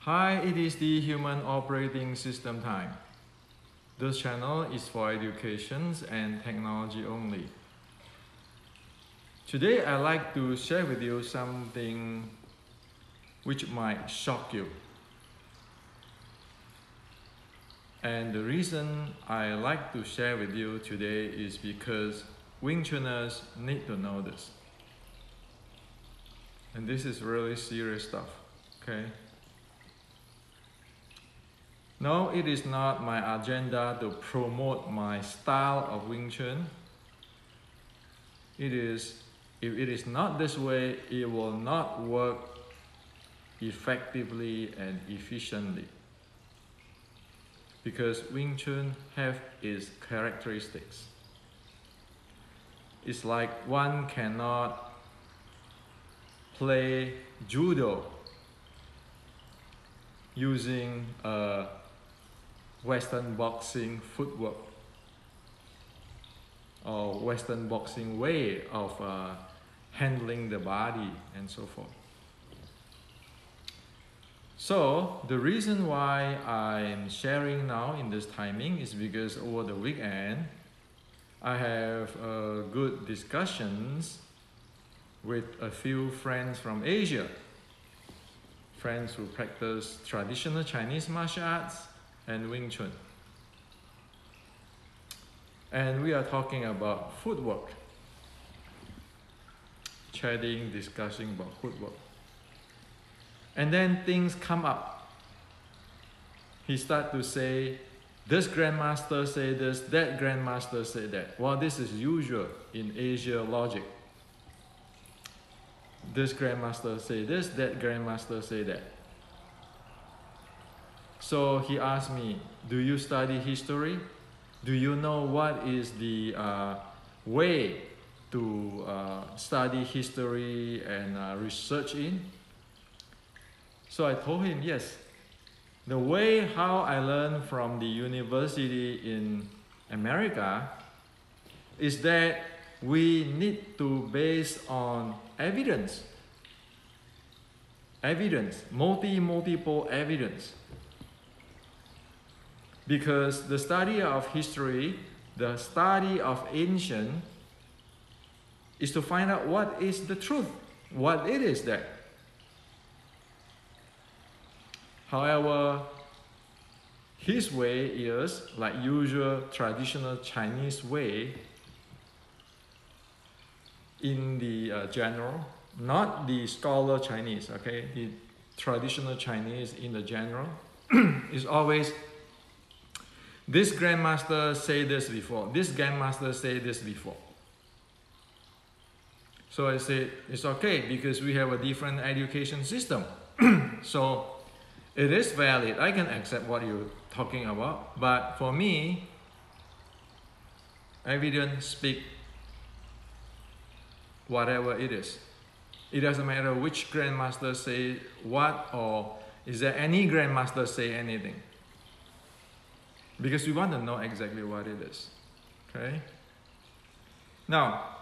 Hi, it is the Human Operating System time. This channel is for education and technology only. Today I'd like to share with you something which might shock you. And the reason I like to share with you today is because Wing Chuners need to know this. And this is really serious stuff, okay? No, it is not my agenda to promote my style of Wing Chun. If it is not this way, it will not work effectively and efficiently. Because Wing Chun have its characteristics. It's like one cannot play judo using a Western boxing footwork or Western boxing way of handling the body and so forth. So the reason why I'm sharing now in this timing is because over the weekend I have good discussions with a few friends from Asia, friends who practice traditional Chinese martial arts and Wing Chun. And we are talking about footwork, chatting, discussing about footwork. And then things come up. He starts to say, this grandmaster say this, that grandmaster say that. Well, this is usual in Asia logic. This grandmaster say this, that grandmaster say that. So he asked me, do you study history? Do you know what is the way to study history and research in? So I told him, yes. The way how I learned from the university in America is that we need to base on evidence. Evidence, multiple evidence. Because the study of history, the study of ancient, is to find out what is the truth, what it is that. However, his way is like usual traditional Chinese way in the general, not the scholar Chinese, okay? The traditional Chinese in the general is always this grandmaster say this before, this grandmaster say this before. So I said, it's okay because we have a different education system. So it is valid, I can accept what you're talking about, but for me, evidence speak whatever it is. It doesn't matter which grandmaster say what, or is there any grandmaster say anything. Because we want to know exactly what it is, okay? Now,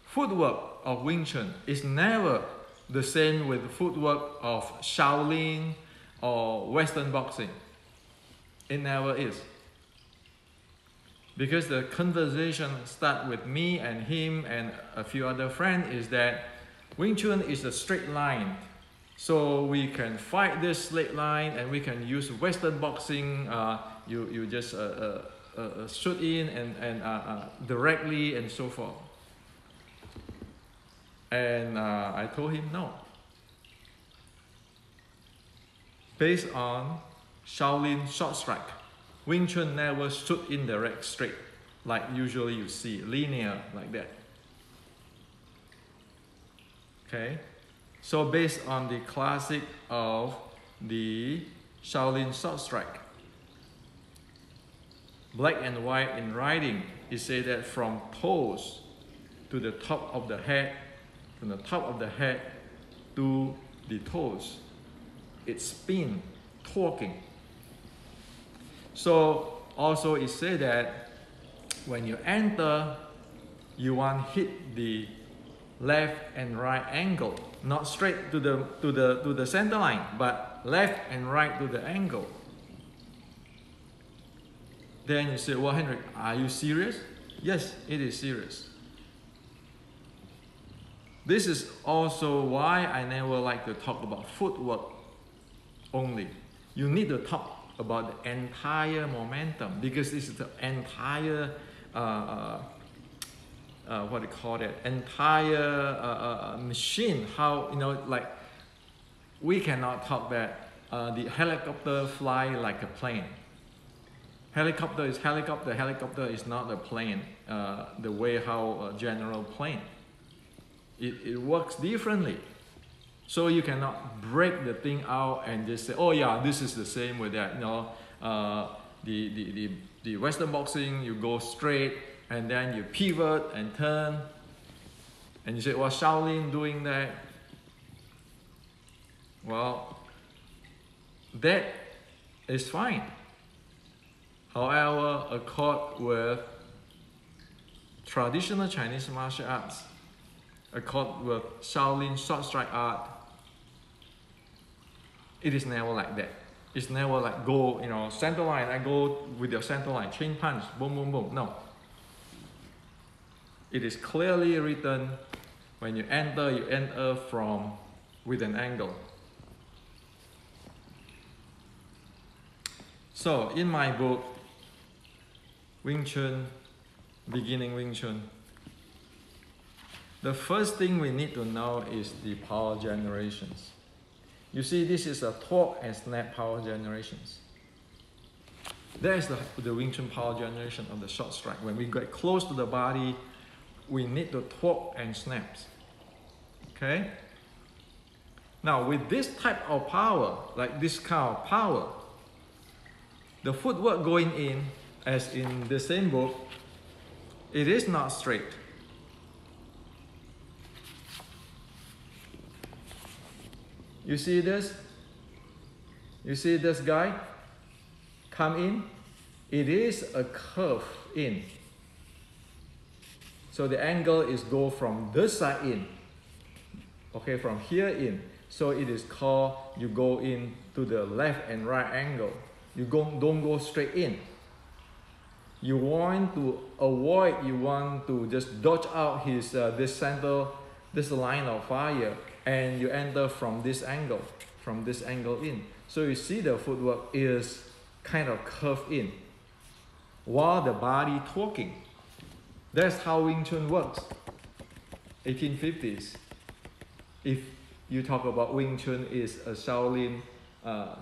footwork of Wing Chun is never the same with footwork of Shaolin or Western boxing. It never is. Because the conversation starts with me and him and a few other friends is that Wing Chun is a straight line. So we can fight this straight line and we can use Western boxing. You just shoot in and directly and so forth. And I told him no. Based on Shaolin short strike, Wing Chun never shoot in direct straight like usually you see, linear like that. Okay? So based on the classic of the Shaolin short strike, black and white in writing, it says that from toes to the top of the head, from the top of the head to the toes, it spin, torquing. So also it says that when you enter, you want to hit the left and right angle not straight to the center line, but left and right to the angle. Then you say, well, Henrik, are you serious? Yes, it is serious. This is also why I never like to talk about footwork only. You need to talk about the entire momentum, because this is the entire what do you call it? Entire machine. How, you know, like, we cannot talk that the helicopter fly like a plane. Helicopter is helicopter. Helicopter is not a plane. The way how a general plane. It works differently. So you cannot break the thing out and just say, oh yeah, this is the same with that. You know, the Western boxing, you go straight and then you pivot and turn. And you say, well, Shaolin doing that. Well, that is fine. However, accord with traditional Chinese martial arts, accord with Shaolin short strike art, it is never like that. It's never like go, you know, center line, I go with your center line, chain punch, boom, boom, boom. No. It is clearly written, when you enter from with an angle. So in my book, Wing Chun, Beginning Wing Chun, the first thing we need to know is the power generations. You see, this is a torque and snap power generations. That is the Wing Chun power generation of the short strike. When we get close to the body, we need to torque and snaps. Okay? Now, with this type of power, like this kind of power, the footwork going in, as in the same book, it is not straight. You see this? You see this guy come in? It is a curve in. So the angle is go from this side in. Okay, from here in. So it is called, you go in to the left and right angle. You don't go straight in. You want to avoid, you want to just dodge out his this center, this line of fire, and you enter from this angle in. So you see the footwork is kind of curved in, while the body torquing. That's how Wing Chun works. 1850s. If you talk about Wing Chun is a Shaolin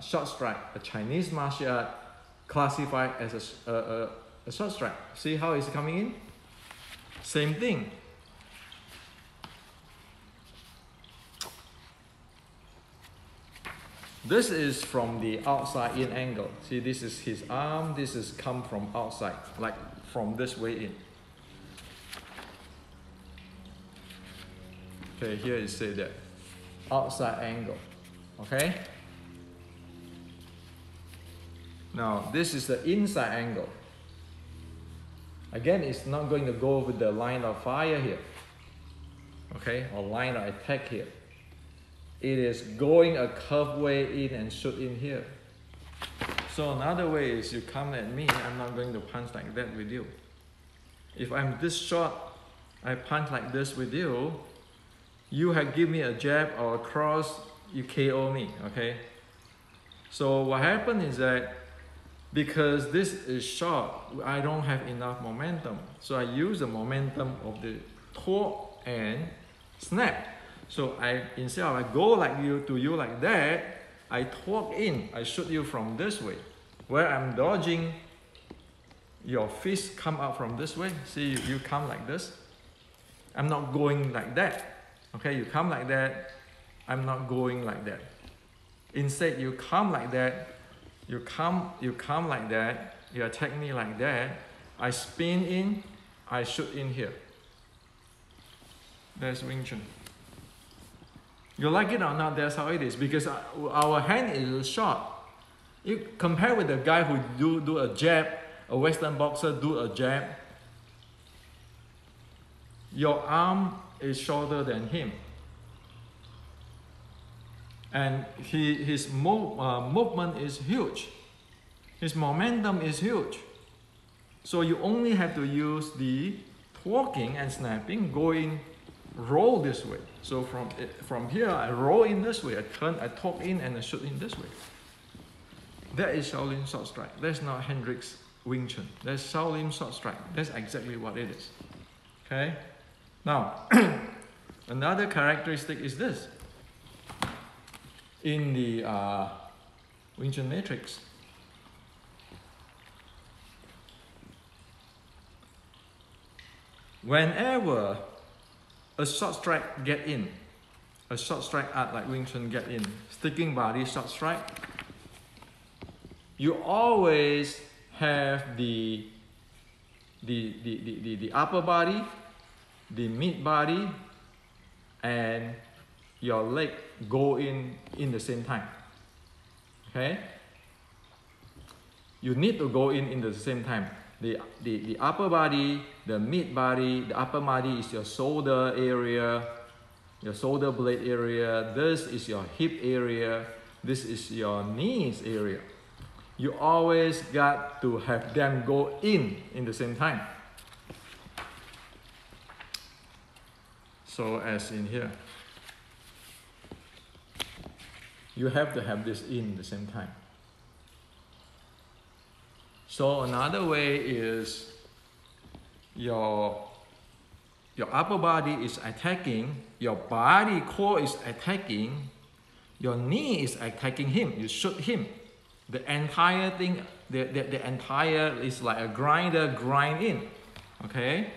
short strike, a Chinese martial art classified as a short strike. See how it's coming in? Same thing. This is from the outside in angle. See, this is his arm, this is come from outside, like from this way in. Okay, here it says that outside angle. Okay? Now, this is the inside angle. Again, it's not going to go with the line of fire here. Okay, or line of attack here. It is going a curved way in and shoot in here. So another way is you come at me, I'm not going to punch like that with you. If I'm this short, I punch like this with you, you have give me a jab or a cross, you KO me, okay? So what happened is that because this is short, I don't have enough momentum. So I use the momentum of the torque and snap. So instead of I go like you to you like that, I torque in, I shoot you from this way. Where I'm dodging, your fist come out from this way. See, you come like this. I'm not going like that. Okay, you come like that, I'm not going like that. Instead, you come like that, you come like that, you attack me like that, I spin in, I shoot in here. That's Wing Chun. You like it or not, that's how it is, because our hand is short. You compare with the guy who do a jab, a Western boxer do a jab, your arm is shorter than him. And his movement is huge. His momentum is huge. So you only have to use the twerking and snapping, going, roll this way. So from here, I roll in this way, I turn, I talk in, and I shoot in this way. That is Shaolin Short Strike. That's not Hendrik's Wing Chun. That's Shaolin Short Strike. That's exactly what it is. Okay? Now, another characteristic is this. In the Wing Chun matrix, whenever a short strike get in, a short strike art like Wing Chun get in, sticking body short strike, you always have the upper body, the mid body, and your leg go in the same time. Okay? You need to go in the same time. The upper body, the mid body, the upper body is your shoulder area, your shoulder blade area. This is your hip area. This is your knees area. You always got to have them go in the same time. So as in here, you have to have this in the same time. So another way is your upper body is attacking, your body core is attacking, your knee is attacking him, you shoot him. The entire thing, the entire is like a grinder, grind in. Okay?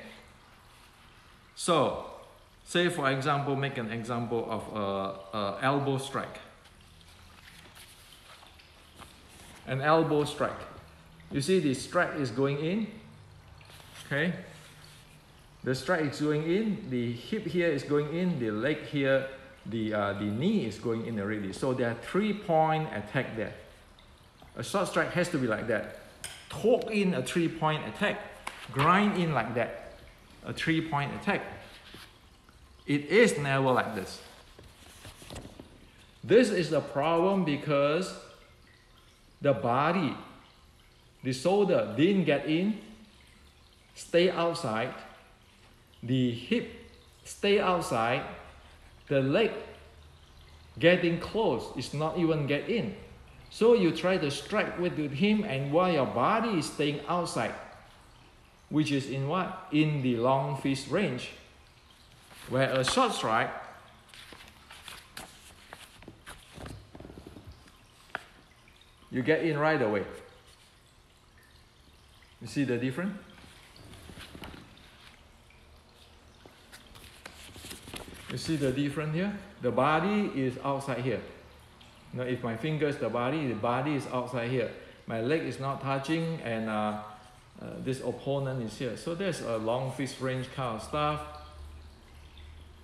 So, say for example, make an example of a elbow strike. An elbow strike. You see the strike is going in, okay? The strike is going in, the hip here is going in, the leg here, the knee is going in already. So there are 3-point attack there. A short strike has to be like that. Torque in a 3-point attack. Grind in like that. A 3-point attack. It is never like this. This is the problem because the body, the shoulder didn't get in, stay outside. The hip stay outside. The leg getting close is not even get in. So you try to strike with him, and while your body is staying outside, which is in what? In the long fist range. Where a short strike, you get in right away. You see the difference? You see the difference here? The body is outside here. Now if my finger is the body is outside here. My leg is not touching, and this opponent is here. So there's a long fist range kind of stuff.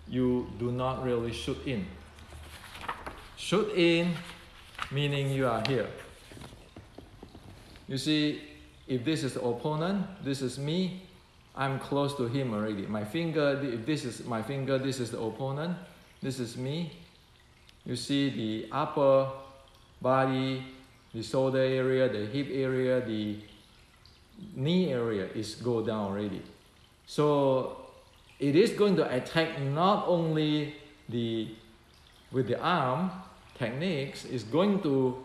You do not really shoot in. Shoot in meaning you are here. You see, if this is the opponent, this is me, I'm close to him already. My finger, if this is my finger, this is the opponent, this is me. You see the upper body, the shoulder area, the hip area, the knee area is go down already. So it is going to attack not only with the arm techniques, it's going to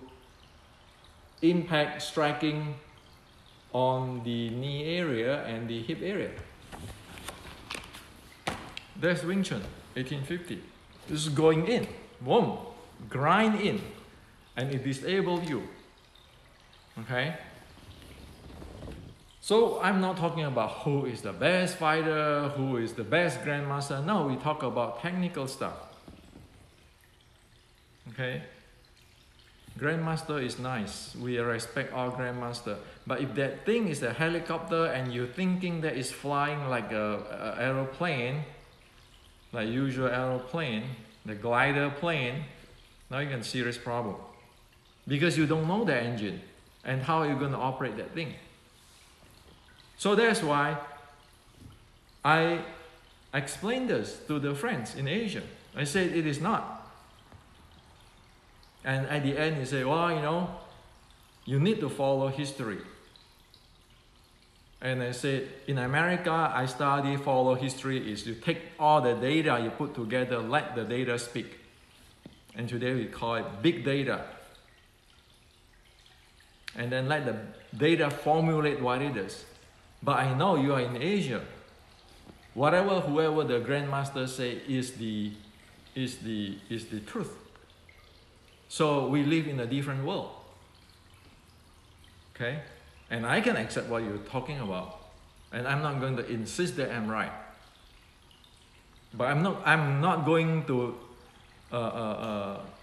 impact striking on the knee area and the hip area. That's Wing Chun, 1850. This is going in, boom, grind in, and it disables you. Okay? So I'm not talking about who is the best fighter, who is the best grandmaster. No, we talk about technical stuff. Okay? Grandmaster is nice. We respect our grandmaster. But if that thing is a helicopter and you're thinking that it's flying like a aeroplane, like usual aeroplane, the glider plane, now you can serious problem. Because you don't know the engine and how are you going to operate that thing. So that's why I explained this to the friends in Asia. I said it is not. And at the end, you say, well, you know, you need to follow history. And I said, in America, I study follow history is you take all the data you put together, let the data speak. And today we call it big data. And then let the data formulate what it is. But I know you are in Asia. Whoever the grandmaster say is the truth. So we live in a different world. Okay? And I can accept what you're talking about. And I'm not going to insist that I'm right. But I'm not going to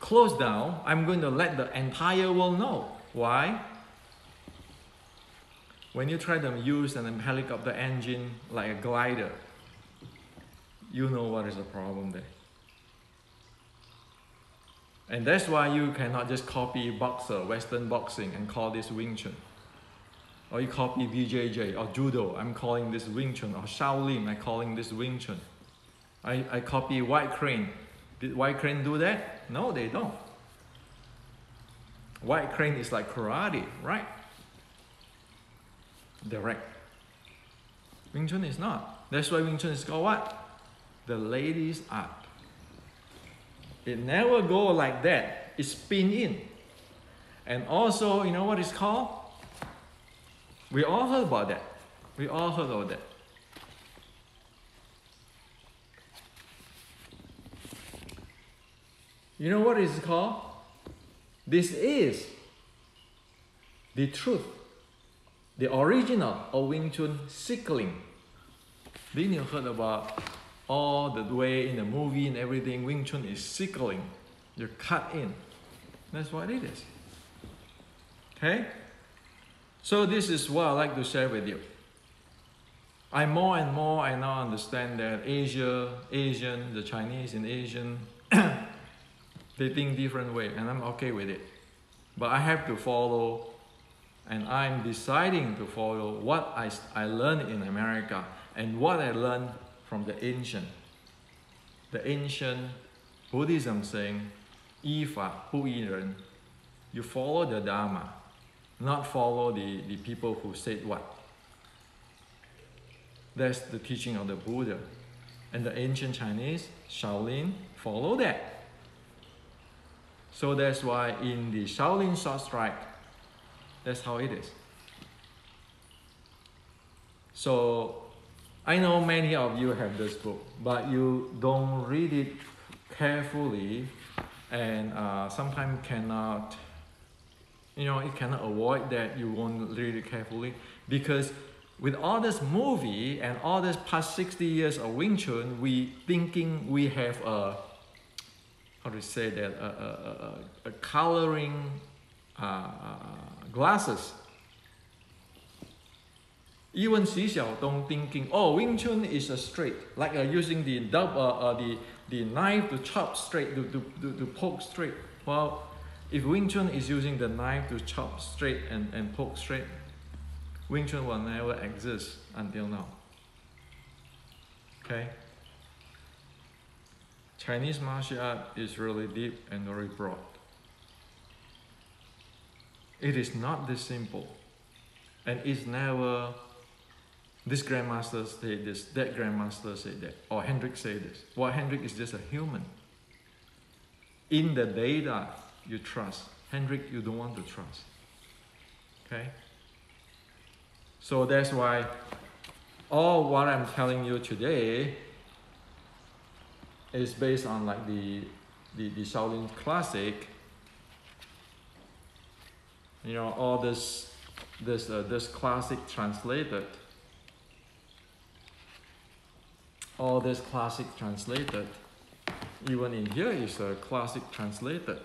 close down. I'm going to let the entire world know. Why? When you try to use an helicopter engine like a glider, you know what is the problem there. And that's why you cannot just copy boxer, Western boxing, and call this Wing Chun. Or you copy BJJ or Judo, I'm calling this Wing Chun. Or Shaolin, I'm calling this Wing Chun. I copy White Crane. Did White Crane do that? No, they don't. White Crane is like karate, right? Direct. Wing Chun is not. That's why Wing Chun is called what? The ladies' art. It never go like that. It's spin in. And also, you know what it's called? We all heard about that. We all heard of that. You know what it's called? This is the truth. The original of Wing Chun, sickling. Didn't you heard about all the way in the movie and everything? Wing Chun is sickling. You're cut in. That's what it is. Okay? So this is what I like to share with you. I more and more I now understand that Asian, the Chinese and Asian, they think different way, and I'm okay with it. But I have to follow, and I'm deciding to follow what I learned in America and what I learned from the ancient. The ancient Buddhism saying, 依法不依人. You follow the Dharma, not follow the people who said what. That's the teaching of the Buddha. And the ancient Chinese, Shaolin, follow that. So that's why in the Shaolin Sword Strike, that's how it is. So I know many of you have this book, but you don't read it carefully, and sometimes cannot, it cannot avoid that you won't read it carefully, because with all this movie and all this past 60 years of Wing Chun, we thinking we have a, how to say that, a coloring glasses. Even Xi Xiaodong thinking, oh, Wing Chun is a straight, like using the knife to chop straight, to poke straight. Well, if Wing Chun is using the knife to chop straight and poke straight, Wing Chun will never exist until now. Okay? Chinese martial art is really deep and very broad. It is not this simple. And it's never, this grandmaster said this, that grandmaster said that, or Hendrik said this. Well, Hendrik is just a human. In the data you trust, Hendrik you don't want to trust. Okay? So that's why all what I'm telling you today is based on like the Shaolin classic. All this classic translated. All this classic translated. Even in here is a classic translated.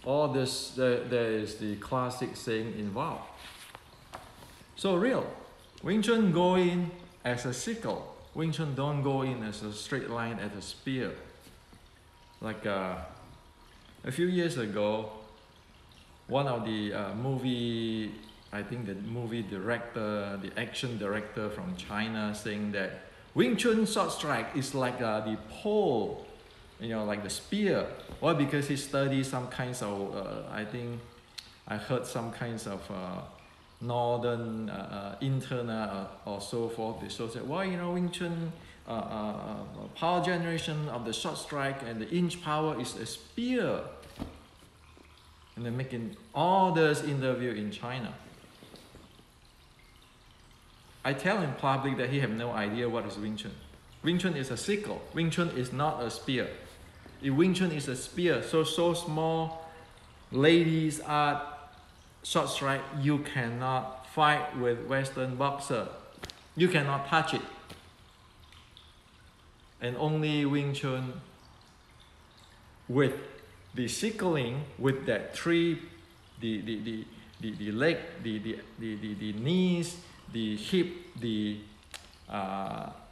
All this, there is the classic saying involved. So real, Wing Chun go in as a sickle. Wing Chun don't go in as a straight line, as a spear. Like a few years ago, one of the I think the movie director, the action director from China saying that Wing Chun short strike is like the pole, you know, like the spear. Why? Because he studies some kinds of, I think, I heard some kinds of northern internal or so forth. They so said, well, you know, Wing Chun power generation of the short strike and the inch power is a spear. And they're making all this interview in China. I tell in public that he have no idea what is Wing Chun. Wing Chun is a sickle. Wing Chun is not a spear. If Wing Chun is a spear, so small, ladies art, short strike, you cannot fight with Western boxer. You cannot touch it. And only Wing Chun with the sickling, with that three, the leg, the knees, the hip, the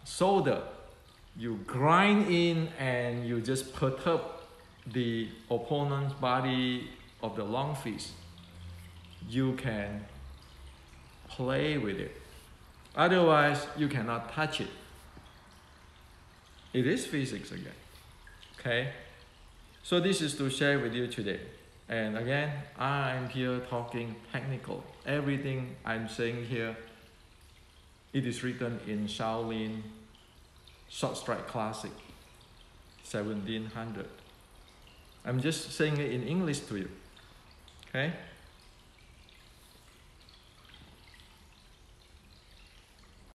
shoulder, you grind in and you just perturb the opponent's body of the long fist. You can play with it. Otherwise, you cannot touch it. It is physics again. Okay? So this is to share with you today. And again, I'm here talking technical. Everything I'm saying here, it is written in Shaolin Short Strike Classic, 1700. I'm just saying it in English to you. Okay?